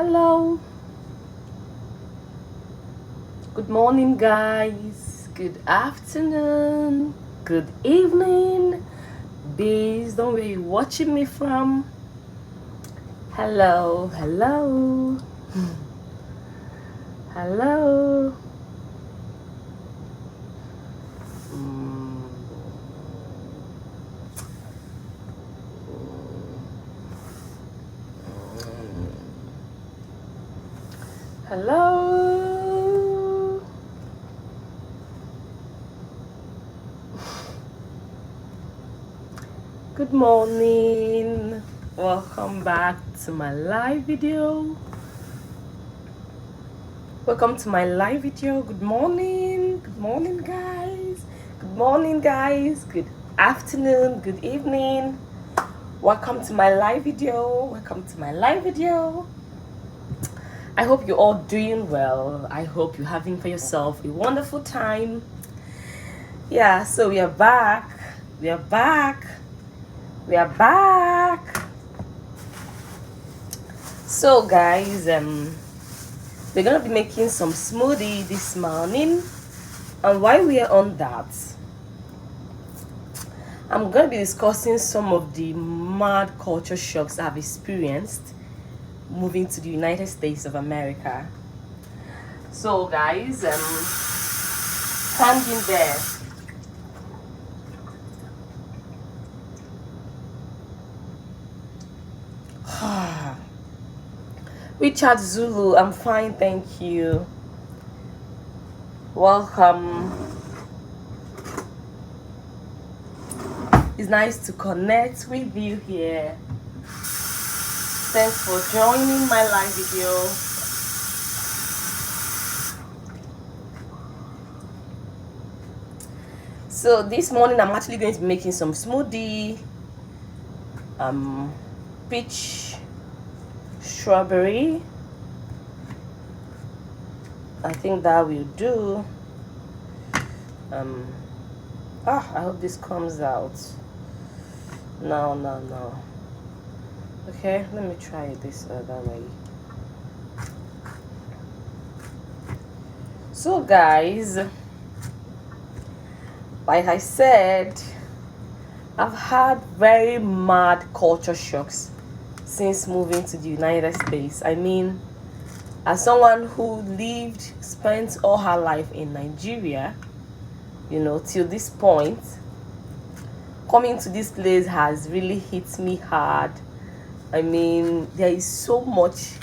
Hello, good morning, guys. Good afternoon, good evening, based on where you're watching me from. Hello, hello, hello. Mm, Hello. Good morning. Welcome back to my live video. Welcome to my live video. Good morning. Good morning, guys. Good morning, guys. Good afternoon. Good evening. Welcome to my live video. Welcome to my live video. I hope you're all doing well. I hope you're having for yourself a wonderful time. Yeah, so we are back. We are back. We are back. So, guys, we're gonna be making some smoothie this morning, and while we are on that, I'm gonna be discussing some of the mad culture shocks I've experienced moving to the United States of America. So, guys, hang in there. Richard Zulu, I'm fine, thank you. Welcome. It's nice to connect with you here. Thanks for joining my live video. So this morning I'm actually going to be making some smoothie. Peach, strawberry. I think that will do. I hope this comes out. No. Okay, let me try it this other way. So, guys, like I said, I've had very mad culture shocks since moving to the United States. I mean, as someone who spent all her life in Nigeria, till this point, coming to this place has really hit me hard. I mean, there is so much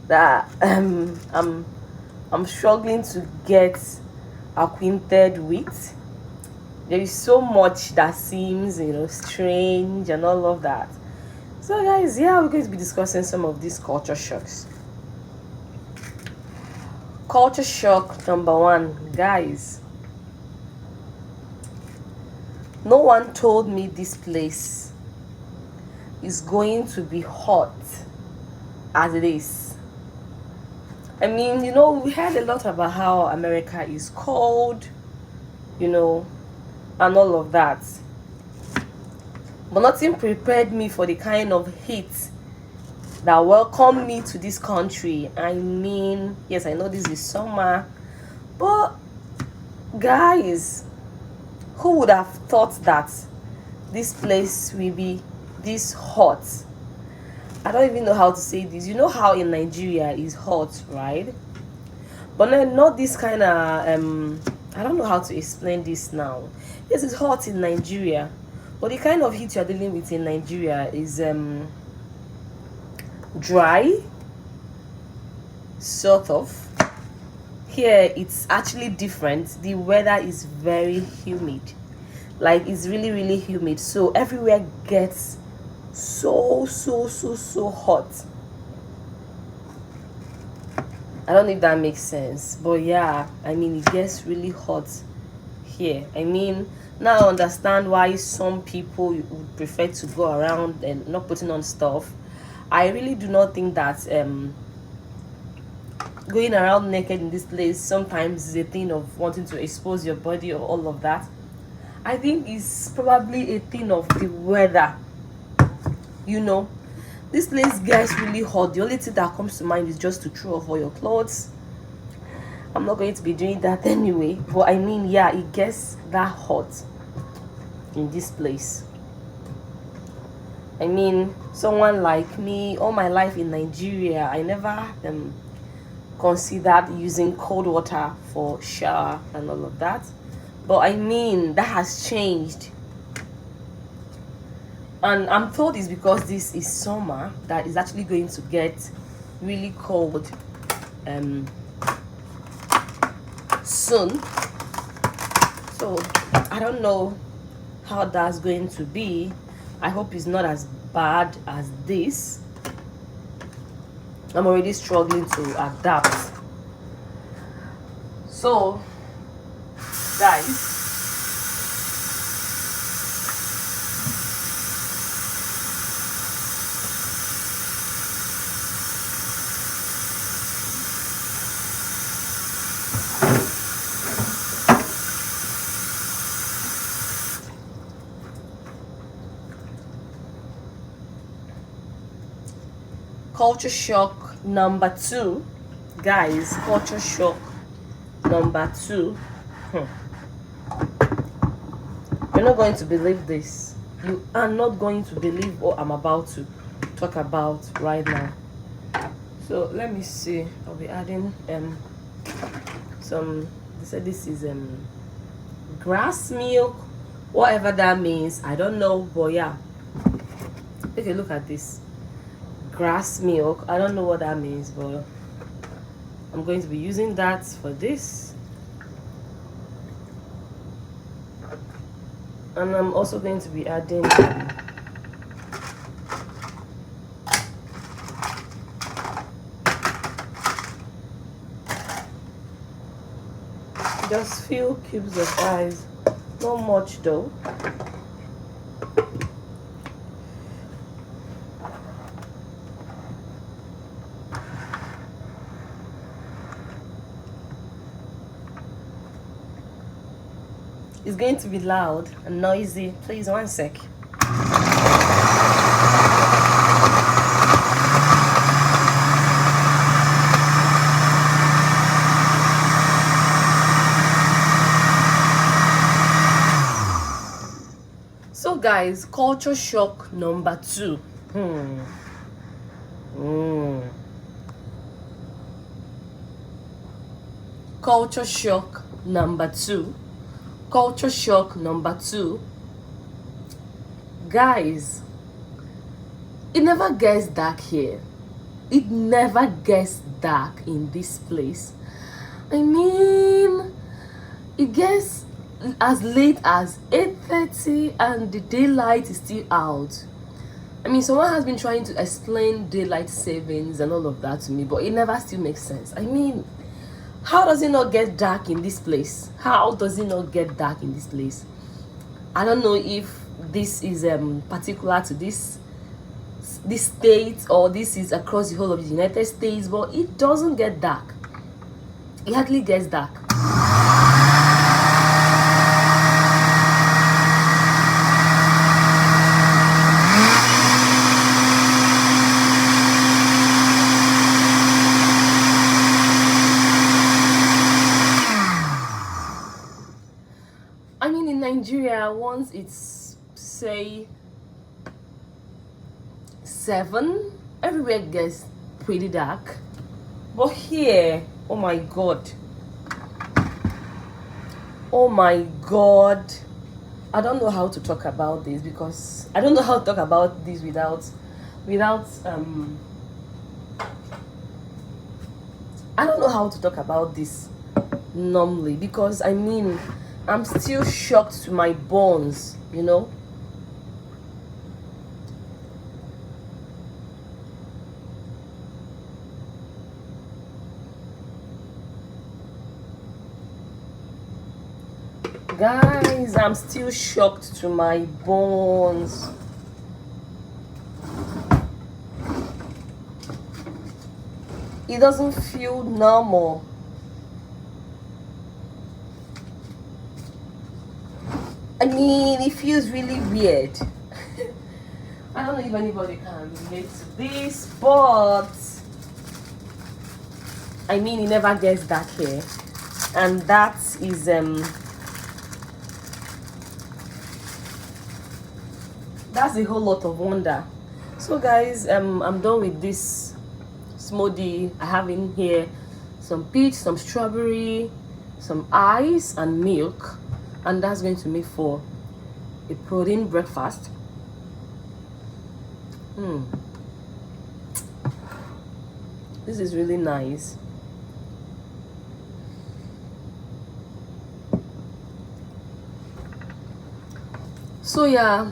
that I'm struggling to get acquainted with. There is so much that seems, strange and all of that. So, guys, yeah, we're going to be discussing some of these culture shocks. Culture shock number one, guys. No one told me this place is going to be hot as it is. I mean, we heard a lot about how America is cold, and all of that. But nothing prepared me for the kind of heat that welcomed me to this country. I mean, yes, I know this is summer, but guys, who would have thought that this place will be this hot? I don't even know how to say this. You know how in Nigeria is hot, right? But not this kind of I don't know how to explain this now. Yes, it's hot in Nigeria, but the kind of heat you're dealing with in Nigeria is dry, sort of. Here it's actually different. The weather is very humid. Like, it's really, really humid. So everywhere gets so hot. I don't know if that makes sense, but yeah, I mean, it gets really hot here. I mean, now I understand why some people would prefer to go around and not putting on stuff. I really do not think that going around naked in this place sometimes is a thing of wanting to expose your body or all of that. I think it's probably a thing of the weather. This place gets really hot. The only thing that comes to mind is just to throw off all your clothes. I'm not going to be doing that anyway. But I mean, yeah, it gets that hot in this place. I mean, someone like me, all my life in Nigeria, I never considered using cold water for shower and all of that. But I mean, that has changed. And I'm told it's because this is summer that is actually going to get really cold soon. So I don't know how that's going to be. I hope it's not as bad as this. I'm already struggling to adapt. So guys, culture shock number 2, guys. Culture shock number 2. You're not going to believe this. You are not going to believe what I'm about to talk about right now. So let me see. I'll be adding some. They said this is grass milk, whatever that means. I don't know, but yeah. Take a look at this. Grass milk. I don't know what that means, but I'm going to be using that for this. And I'm also going to be adding just few cubes of ice, not much though. It's going to be loud and noisy. Please, one sec. So guys, culture shock number 2. Culture shock number 2. Culture shock number 2. Guys, it never gets dark here. It never gets dark in this place. I mean, it gets as late as 8:30 and the daylight is still out. I mean, someone has been trying to explain daylight savings and all of that to me, but it never still makes sense. I mean, how does it not get dark in this place? How does it not get dark in this place? I don't know if this is particular to this state or this is across the whole of the United States, but it doesn't get dark. It hardly gets dark. I mean, in Nigeria, once it's say 7, everywhere gets pretty dark. But here, oh my god, I don't know how to talk about this, because I don't know how to talk about this without I don't know how to talk about this normally, because I mean, I'm still shocked to my bones, you know. Guys, I'm still shocked to my bones. It doesn't feel normal. I mean, it feels really weird. I don't know if anybody can relate to this, but I mean, it never gets dark here, and that is that's a whole lot of wonder. So guys, I'm done with this smoothie. I have in here some peach, some strawberry, some ice and milk, and that's going to make for a protein breakfast. This is really nice. So yeah,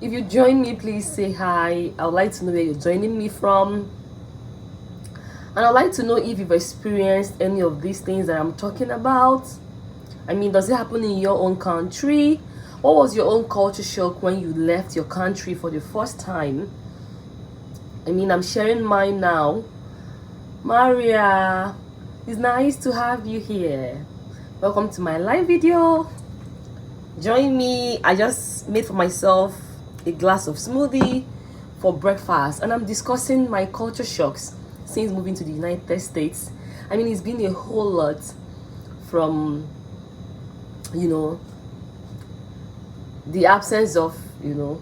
if you join me, please say hi. I would like to know where you're joining me from, and I'd like to know if you've experienced any of these things that I'm talking about. I mean, does it happen in your own country? What was your own culture shock when you left your country for the first time? I mean, I'm sharing mine now. Maria, it's nice to have you here. Welcome to my live video. Join me. I just made for myself a glass of smoothie for breakfast, and I'm discussing my culture shocks since moving to the United States. I mean, it's been a whole lot from, you know, the absence of, you know,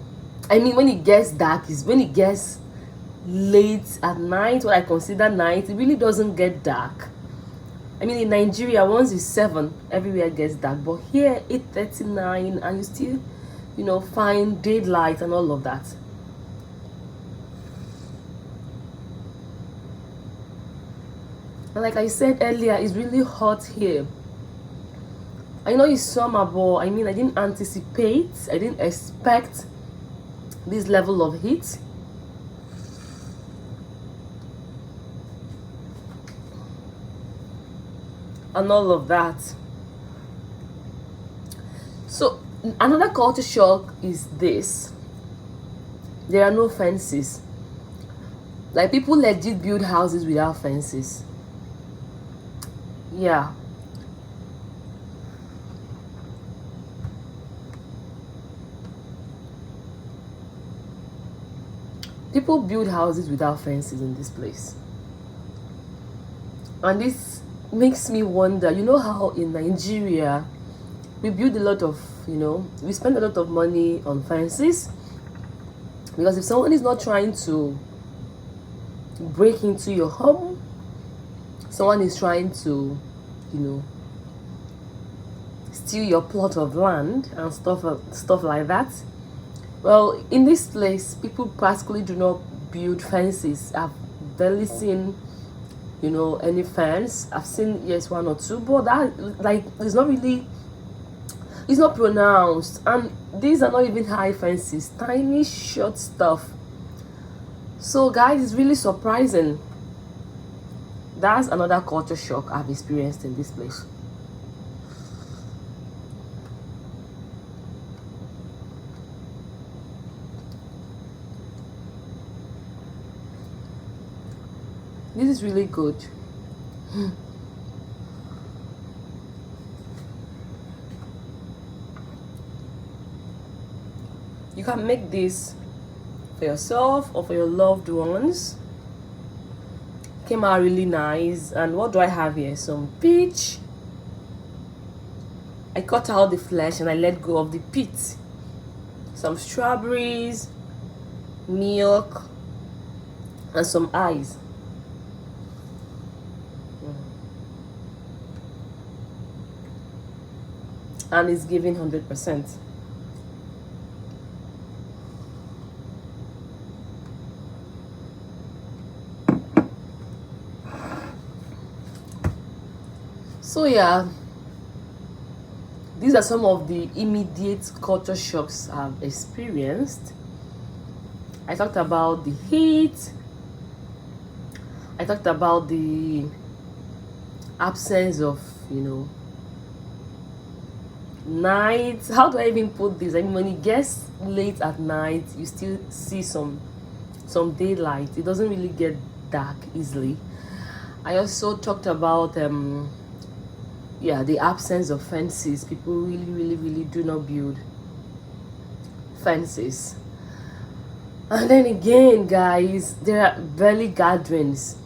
I mean, when it gets dark is when it gets late at night. What I consider night, it really doesn't get dark. I mean, in Nigeria, once it's 7, everywhere gets dark. But here, 8:39, and you still, you know, find daylight and all of that. And like I said earlier, it's really hot here. I know it's summer, but I mean, I didn't anticipate, I didn't expect this level of heat. And all of that. So another culture shock is this: there are no fences. Like, people legit build houses without fences. Yeah. People build houses without fences in this place. And this makes me wonder, you know how in Nigeria we build a lot of, you know, we spend a lot of money on fences, because if someone is not trying to break into your home, someone is trying to, you know, steal your plot of land and stuff like that. Well, in this place, people practically do not build fences. I've barely seen, you know, any fence. I've seen, yes, one or two, but that, like, it's not really, it's not pronounced. And these are not even high fences, tiny short stuff. So guys, it's really surprising. That's another culture shock I've experienced in this place. This is really good. You can make this for yourself or for your loved ones. Came out really nice. And what do I have here? Some peach. I cut out the flesh and I let go of the pit. Some strawberries, milk, and some ice. And it's giving 100%. So yeah, these are some of the immediate culture shocks I've experienced. I talked about the heat. I talked about the absence of, you know, night. How do I even put this? I mean, when it gets late at night, you still see some daylight. It doesn't really get dark easily. I also talked about yeah, the absence of fences. People really do not build fences. And then again, guys, there are barely gatherings.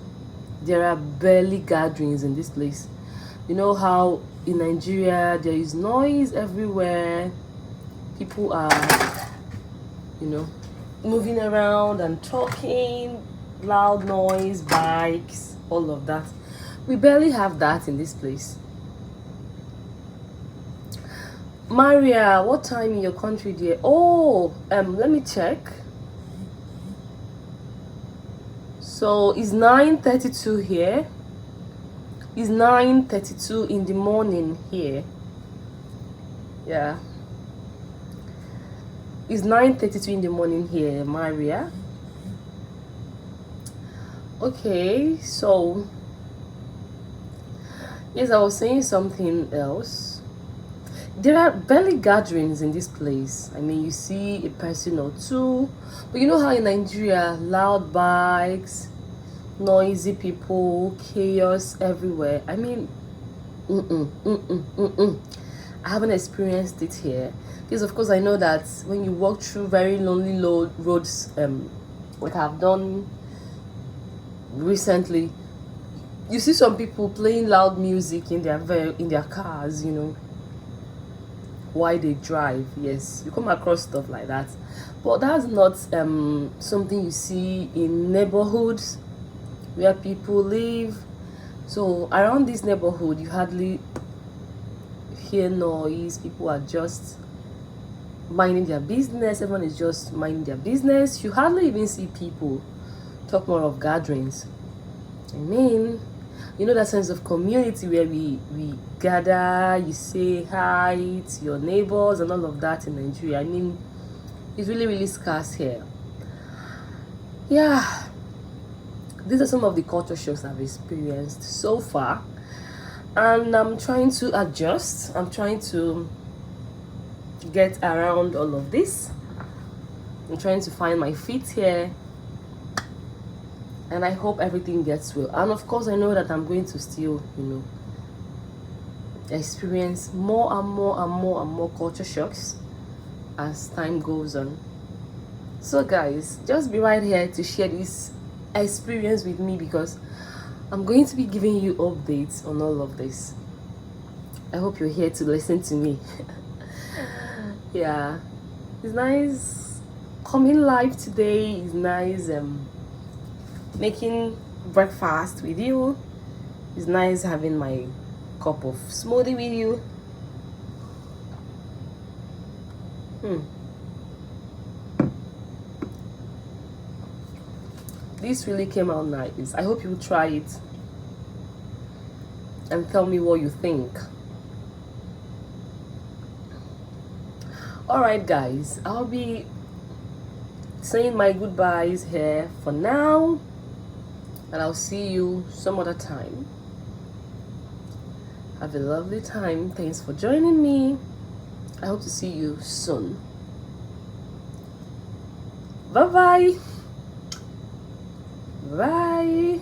There are barely gatherings in this place. You know how in Nigeria there is noise everywhere. People are, you know, moving around and talking, loud noise, bikes, all of that. We barely have that in this place. Maria, what time in your country, dear? Oh, let me check. So it's 9:32 here. It's 9:32 in the morning here. Yeah. It's 9:32 in the morning here, Maria. Okay, so yes, I was saying something else. There are barely gatherings in this place. I mean, you see a person or two, but you know how in Nigeria, loud bikes, noisy people, chaos everywhere. I mean, I haven't experienced it here. Because of course I know that when you walk through very lonely roads, like I've done recently, you see some people playing loud music in their cars, you know, while they drive. Yes, you come across stuff like that, but that's not something you see in neighborhoods where people live. So around this neighborhood you hardly hear noise. People are just minding their business. Everyone is just minding their business. You hardly even see people, talk more of gatherings. I mean, you know that sense of community where we gather, you say hi to your neighbors and all of that in Nigeria. I mean, it's really, really scarce here. Yeah, these are some of the culture shocks I've experienced so far, and I'm trying to adjust. I'm trying to get around all of this. I'm trying to find my feet here, and I hope everything gets well. And of course I know that I'm going to still, you know, experience more and more and more and more culture shocks as time goes on. So guys, just be right here to share this experience with me, because I'm going to be giving you updates on all of this. I hope you're here to listen to me. Yeah, it's nice coming live today. It's nice making breakfast with you. It's nice having my cup of smoothie with you. This really came out nice. I hope you try it and tell me what you think. Alright guys, I'll be saying my goodbyes here for now, and I'll see you some other time. Have a lovely time. Thanks for joining me. I hope to see you soon. Bye bye. Bye.